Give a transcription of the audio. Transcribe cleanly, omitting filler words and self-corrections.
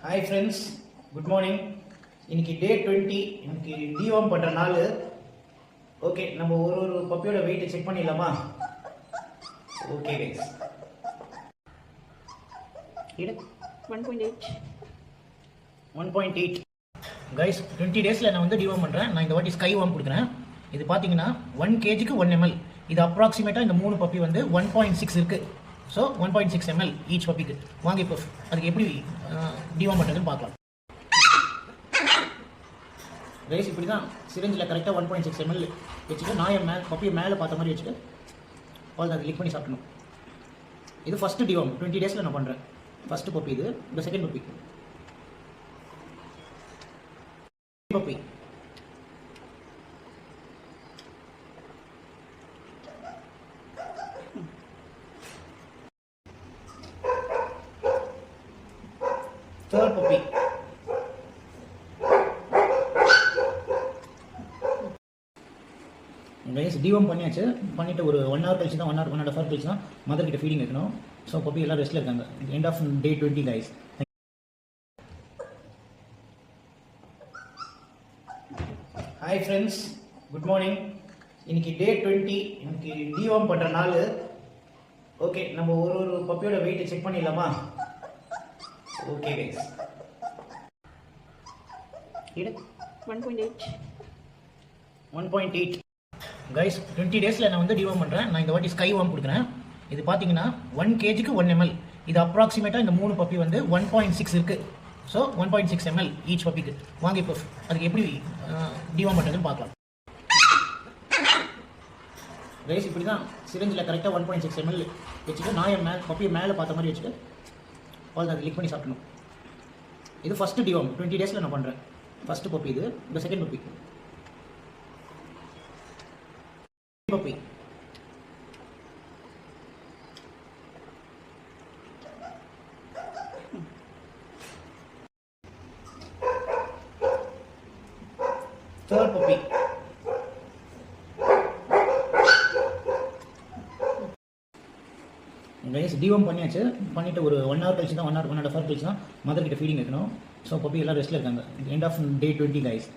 Hi friends, good morning. இன்னைக்கு day 20. இன்னைக்கு deworm பண்ணுற நாள். ஓகே, நம்ம ஒரு பப்பியோட வெயிட்டை செக் பண்ணிடலாமா? Okay guys, 1.8 guys. 20 டேஸில் நான் வந்து டிவார்ம் பண்ணுறேன். நான் இந்த வாட்டி ஸ்கை வார்ம் கொடுக்குறேன். இது பார்த்தீங்கன்னா 1 kgக்கு 1 ml. இது அப்ராக்சிமேட்டாக இந்த 3 பப்பி வந்து 1.6 இருக்குது. ஸோ 1.6 ml ஈச் பப்பிக்கு. வாங்க இப்போ அதுக்கு எப்படி டிவார்ம் பண்ணுறதுன்னு பார்க்கலாம். ரைஸ் இப்படி தான் சிரிஞ்சில் கரெக்டாக 1.6 ml வச்சுட்டு நான் பப்பியை மேலே பார்த்த மாதிரி வச்சுட்டு அதை லிக் பண்ணி சாப்பிடணும். இது ஃபஸ்ட்டு டிவார்ம் 20 டேஸில் நான் பண்ணுறேன். ஃபஸ்ட்டு பப்பி இது. இந்த second puppy puppy third puppy. Guys, deworm பண்ணியாச்சு. பண்ணிட்டு ஒரு 1 hour கழிச்சு தான் 1.5 hour கழிச்சு தான் மதர் கிட்ட ஃபீடிங் வைக்கணும். ஸோ பப்பி எல்லாம் ரெஸ்ட்டில் இருக்காங்க. End of day 20 guys. Hi friends, good morning. இன்னைக்கு டே 20. இன்னைக்கு டிவார்ம் பண்ணுற நாள். ஓகே, நம்ம ஒரு பப்பியோட வெயிட்டை செக் பண்ணிடலாமா? Okay guys, 1.8 guys. 20 டேஸில் நான் வந்து டிவார்ம் பண்ணுறேன். நான் இந்த வாட்டி ஸ்கை வார்ம் கொடுக்குறேன். இது பார்த்தீங்கன்னா 1 kgக்கு 1 ml. இது அப்ராக்சிமேட்டாக இந்த 3 பப்பி வந்து 1.6 இருக்குது. ஸோ 1.6 ml ஈச் பப்பிக்கு. வாங்க இப்போ அதுக்கு எப்படி டிவார்ம் பண்ணுறதுன்னு பார்க்கலாம். ரைஸ் இப்படி தான் சிரிஞ்சில் கரெக்டாக 1.6 ml வச்சுட்டு நான் பப்பியை மேலே பார்த்த மாதிரி வச்சுட்டு அதை லிக் பண்ணி சாப்பிடணும். இது ஃபஸ்ட்டு டிவார்ம் 20 டேஸில் நான் பண்ணுறேன். ஃபஸ்ட்டு பப்பி இது. இந்த second puppy puppy third puppy. Guys, deworm பண்ணியாச்சு. பண்ணிட்டு ஒரு 1 hour கழிச்சு தான் 1.5 hour கழிச்சு தான் மதர் கிட்ட ஃபீடிங் வைக்கணும். ஸோ பப்பி எல்லாம் ரெஸ்ட்டில் இருக்காங்க. End of day 20 guys.